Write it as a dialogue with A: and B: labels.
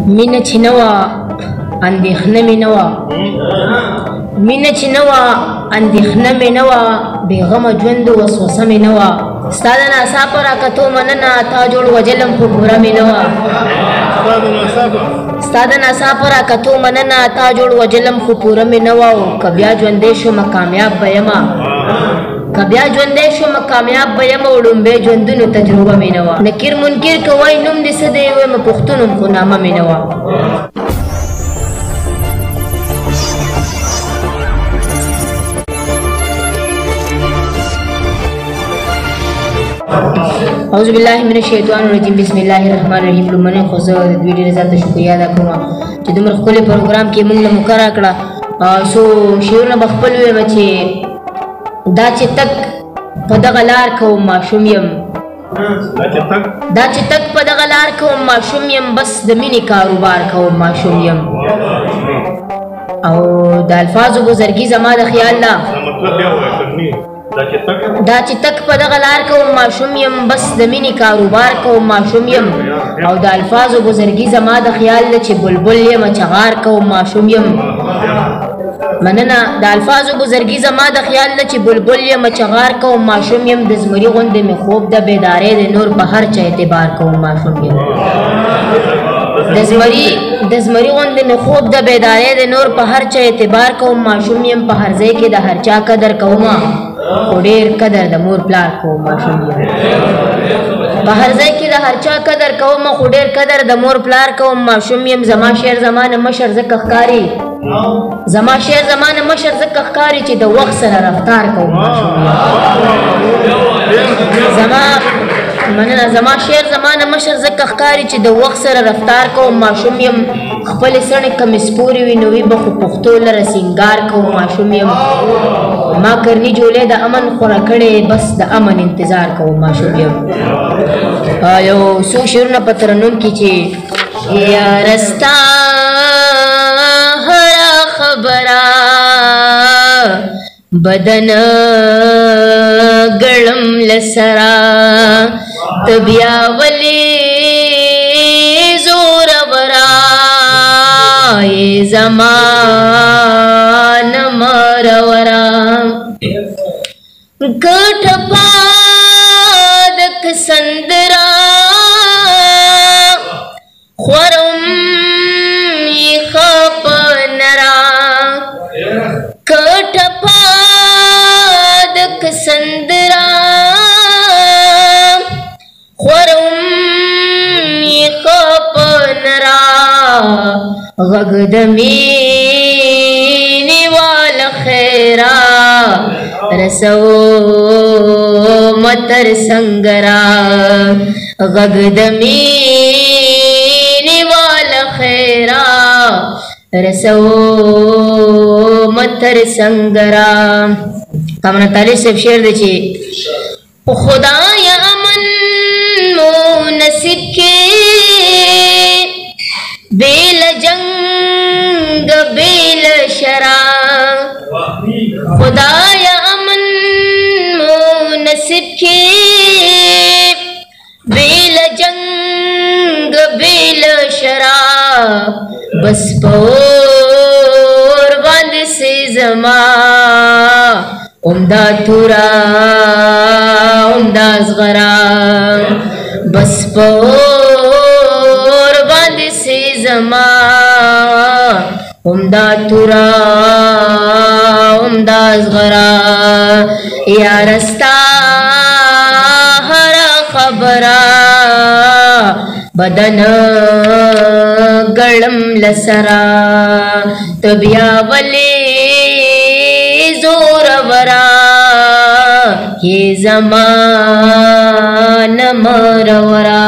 A: مینه چې نه وه اندېښنه مې نه وه مینه چې نه وه اندېښنه مې نه وه بېغمه ژوند وسوسه مې نه وه ستا د ناڅاپه راکتو مننه تا جوړ وجلم خو پوره مې نه وه ستا د ناڅاپه راکتو مننه تا جوړ وجلم خو پوره مې نه وه او که بیا ژوندی شومه کامیاب به یمه که بیا ژوندی شومه کامیاب به یمه او ړومبی ژوندونو تجربه مې نه وه نکیر منکر که وایي نوم دې څه دی ویمه پښتون یم خو نامه مې نه وه اعوذ بالله من الشیطان الرجیم بسم الله الرحمن الرحیم لومړی خو زه د دوی ډېر ذات ته شکریه ادا کوم چې دومره ښکلي پروګرام کې موږ له مقرره کړه څو شعرونه به خپل ویم چې دا چې تک په دغه لار کوم ماشوم یم دا چې تک په دغه لار کوم ماشوم یم بس د مینې کاروبار کوم ماشوم یم او د الفاظو بزرګي زما د خیال نه دا چې تک په دغه لار کوم ماشوم یم بس د مینې کاروبار کوم ماشوم یم او د الفاظو بزرګي زما د خیال نه چې بلبل یم چغار کوم ماشوم یم مننه د الفاظو بزرګي زما د خیال نه چې بلبل یم چغار کوم ماشوم یم د زمري غوندې مې خوب د بیدارۍ د نور په هر چا اعتبار کوم ماشوم یم د زمري غوندې مې خوب د بیدارۍ د نور په هر چا اعتبار کوم ماشوم یم په هر ځای کې د هر چا قدر کومه خو ډېر قدر د مور پلار کوم ماشوم یم په هر ځای کې د هر چا قدر کوم خو ډېر قدر د مور پلار کوم ماشوم یم زما شعر زمانه مشر ځکه ښکاري زما شعر زمانه مشر ځکه ښکاري چې د وخت سره رفتار کوم ماشوم یم زما شعر زمانه مشر ځکه ښکاري چې د وخت سره رفتار کوم ماشوم یم خپلې سڼې که مې سپورې وي نو وي به خو پښتو لره سینګار کوم ماشوم یم ما کرني جولې د امن خوره کړې بس د امن انتظار کوم ماشوم یم یو څو شعرونه په ترنم کې چې یاره ستا هره خبره بدن ګړم لسرا ته بیا ولې زورورا ای زمان مرورا ګټ پادک سندرا خورم ی خپ نرا ګټ پادک سندرا خورم ی خپ نرا غږ د مینې واله خیرا رسو متر سنگرا غږ د مینې واله خیرا رسو متر سنگرا کامن تعالی صاحب شعر دی چې خدایا امن مو نصیب کې بیل جنگ بیل شرا خدایا امن مو نصیب کی بیل جنگ بیل شرا بس پور باند سے زما عمدہ تورا عمدہ زغرا بس پور باند سے زما عمدہ تورا عمدہ زغرا یار ستا هر خبره بدن ګړم لسرا ته بیا ولې زورورا یې زمان مرورا